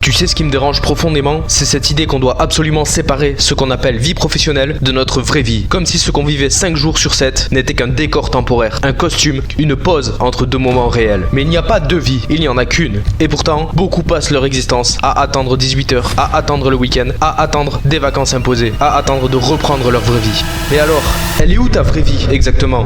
Tu sais ce qui me dérange profondément, c'est cette idée qu'on doit absolument séparer ce qu'on appelle vie professionnelle de notre vraie vie. Comme si ce qu'on vivait 5 jours sur 7 n'était qu'un décor temporaire, un costume, une pause entre deux moments réels. Mais il n'y a pas deux vies, il n'y en a qu'une. Et pourtant, beaucoup passent leur existence à attendre 18h, à attendre le week-end, à attendre des vacances imposées, à attendre de reprendre leur vraie vie. Mais alors, elle est où ta vraie vie exactement ?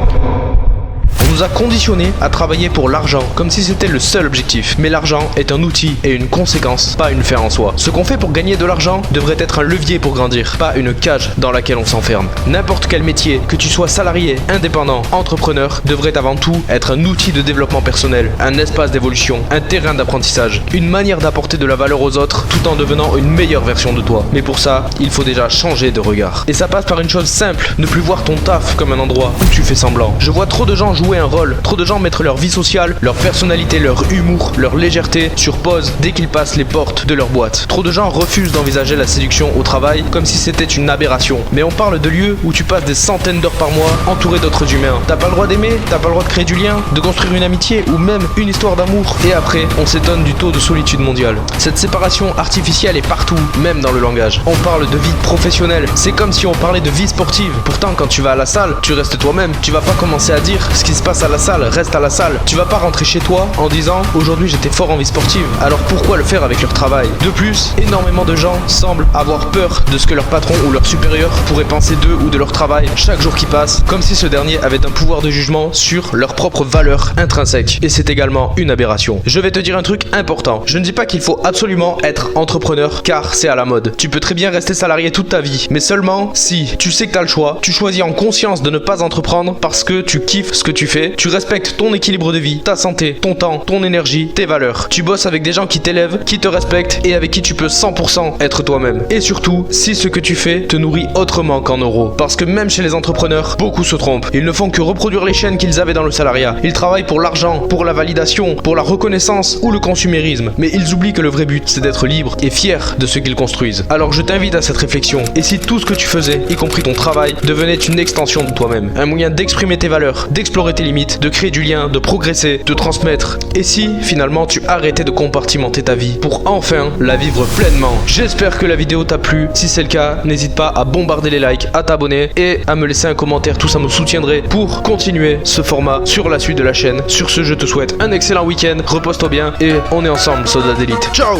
On nous a conditionnés à travailler pour l'argent, comme si c'était le seul objectif. Mais l'argent est un outil et une conséquence, pas une fin en soi. Ce qu'on fait pour gagner de l'argent devrait être un levier pour grandir, pas une cage dans laquelle on s'enferme. N'importe quel métier, que tu sois salarié, indépendant, entrepreneur, devrait avant tout être un outil de développement personnel, un espace d'évolution, un terrain d'apprentissage, une manière d'apporter de la valeur aux autres tout en devenant une meilleure version de toi. Mais pour ça, il faut déjà changer de regard. Et ça passe par une chose simple, ne plus voir ton taf comme un endroit où tu fais semblant. Je vois trop de gens jouer un rôle, trop de gens mettre leur vie sociale, leur personnalité, leur humour, leur légèreté sur pause dès qu'ils passent les portes de leur boîte. Trop de gens refusent d'envisager la séduction au travail comme si c'était une aberration. Mais on parle de lieux où tu passes des centaines d'heures par mois entouré d'autres humains. T'as pas le droit d'aimer, t'as pas le droit de créer du lien, de construire une amitié ou même une histoire d'amour. Et après, on s'étonne du taux de solitude mondiale. Cette séparation artificielle est partout, même dans le langage. On parle de vie professionnelle, c'est comme si on parlait de vie sportive. Pourtant, quand tu vas à la salle, tu restes toi-même. Tu vas pas commencer à dire ce qui se passe à la salle, reste à la salle. Tu vas pas rentrer chez toi en disant aujourd'hui j'étais fort en vie sportive. Alors pourquoi le faire avec leur travail? De plus, énormément de gens semblent avoir peur de ce que leur patron ou leur supérieur pourrait penser d'eux ou de leur travail chaque jour qui passe, comme si ce dernier avait un pouvoir de jugement sur leur propre valeur intrinsèque. Et c'est également une aberration. Je vais te dire un truc important. Je ne dis pas qu'il faut absolument être entrepreneur car c'est à la mode. Tu peux très bien rester salarié toute ta vie, mais seulement si tu sais que t'as le choix, tu choisis en conscience de ne pas entreprendre parce que tu kiffes ce que tu fais, tu respectes ton équilibre de vie, ta santé, ton temps, ton énergie, tes valeurs. Tu bosses avec des gens qui t'élèvent, qui te respectent et avec qui tu peux 100% être toi-même. Et surtout, si ce que tu fais te nourrit autrement qu'en euros. Parce que même chez les entrepreneurs, beaucoup se trompent. Ils ne font que reproduire les chaînes qu'ils avaient dans le salariat. Ils travaillent pour l'argent, pour la validation, pour la reconnaissance ou le consumérisme. Mais ils oublient que le vrai but, c'est d'être libre et fier de ce qu'ils construisent. Alors je t'invite à cette réflexion. Et si tout ce que tu faisais, y compris ton travail, devenait une extension de toi-même, un moyen d'exprimer tes valeurs, d'explorer tes limites, de créer du lien, de progresser, de transmettre. Et si, finalement, tu arrêtais de compartimenter ta vie pour enfin la vivre pleinement. J'espère que la vidéo t'a plu. Si c'est le cas, n'hésite pas à bombarder les likes, à t'abonner et à me laisser un commentaire. Tout ça me soutiendrait pour continuer ce format sur la suite de la chaîne. Sur ce, je te souhaite un excellent week-end. Repose-toi bien et on est ensemble, soldats d'élite. Ciao!